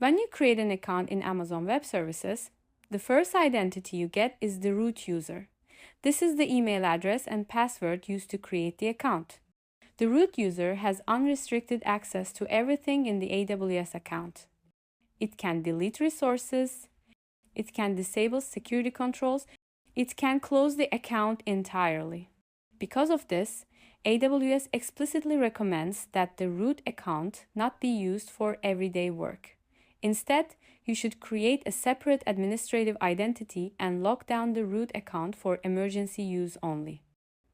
When you create an account in Amazon Web Services, the first identity you get is the root user. This is the email address and password used to create the account. The root user has unrestricted access to everything in the AWS account. It can delete resources, it can disable security controls, it can close the account entirely. Because of this, AWS explicitly recommends that the root account not be used for everyday work. Instead, you should create a separate administrative identity and lock down the root account for emergency use only.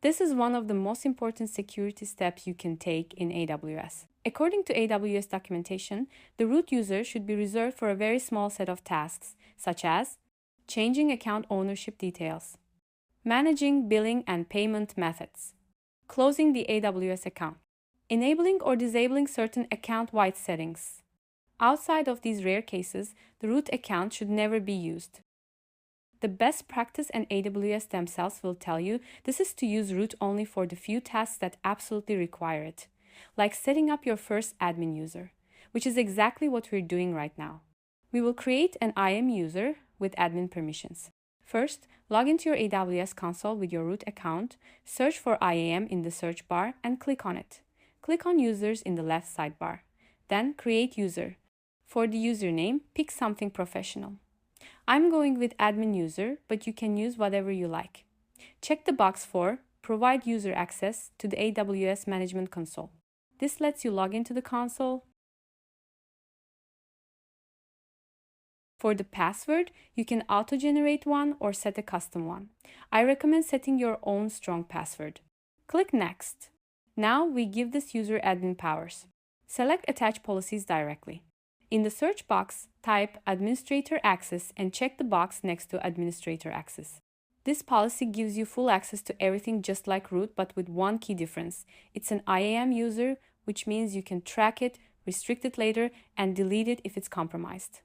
This is one of the most important security steps you can take in AWS. According to AWS documentation, the root user should be reserved for a very small set of tasks, such as changing account ownership details, managing billing and payment methods, closing the AWS account, enabling or disabling certain account-wide settings. Outside of these rare cases, the root account should never be used. The best practice, and AWS themselves will tell you, this is to use root only for the few tasks that absolutely require it, like setting up your first admin user, which is exactly what we're doing right now. We will create an IAM user with admin permissions. First, log into your AWS console with your root account, search for IAM in the search bar, and click on it. Click on Users in the left sidebar. Then Create User. For the username, pick something professional. I'm going with admin user, but you can use whatever you like. Check the box for Provide user access to the AWS Management Console. This lets you log into the console. For the password, you can auto-generate one or set a custom one. I recommend setting your own strong password. Click Next. Now we give this user admin powers. Select Attach Policies directly. In the search box, type Administrator Access and check the box next to Administrator Access. This policy gives you full access to everything just like root, but with one key difference. It's an IAM user, which means you can track it, restrict it later, and delete it if it's compromised.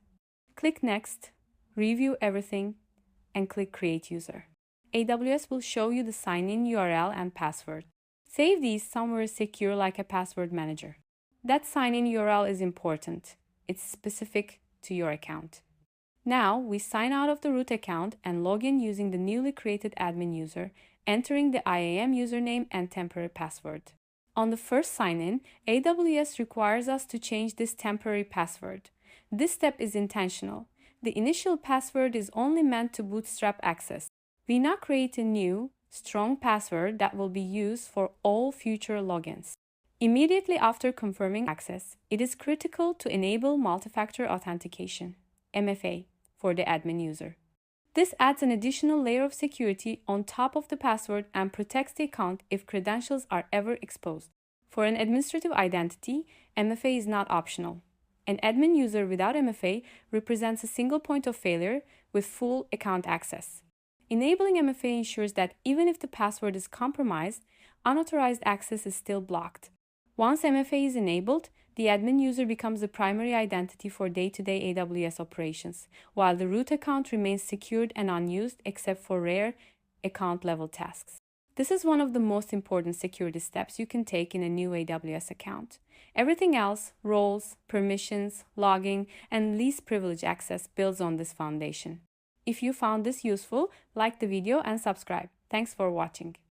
Click Next, review everything, and click Create User. AWS will show you the sign-in URL and password. Save these somewhere secure like a password manager. That sign-in URL is important. It's specific to your account. Now we sign out of the root account and log in using the newly created admin user, entering the IAM username and temporary password. On the first sign-in, AWS requires us to change this temporary password. This step is intentional. The initial password is only meant to bootstrap access. We now create a new, strong password that will be used for all future logins. Immediately after confirming access, it is critical to enable multi-factor authentication, MFA, for the admin user. This adds an additional layer of security on top of the password and protects the account if credentials are ever exposed. For an administrative identity, MFA is not optional. An admin user without MFA represents a single point of failure with full account access. Enabling MFA ensures that even if the password is compromised, unauthorized access is still blocked. Once MFA is enabled, the admin user becomes the primary identity for day-to-day AWS operations, while the root account remains secured and unused except for rare account-level tasks. This is one of the most important security steps you can take in a new AWS account. Everything else, roles, permissions, logging, and least privilege access builds on this foundation. If you found this useful, like the video and subscribe. Thanks for watching.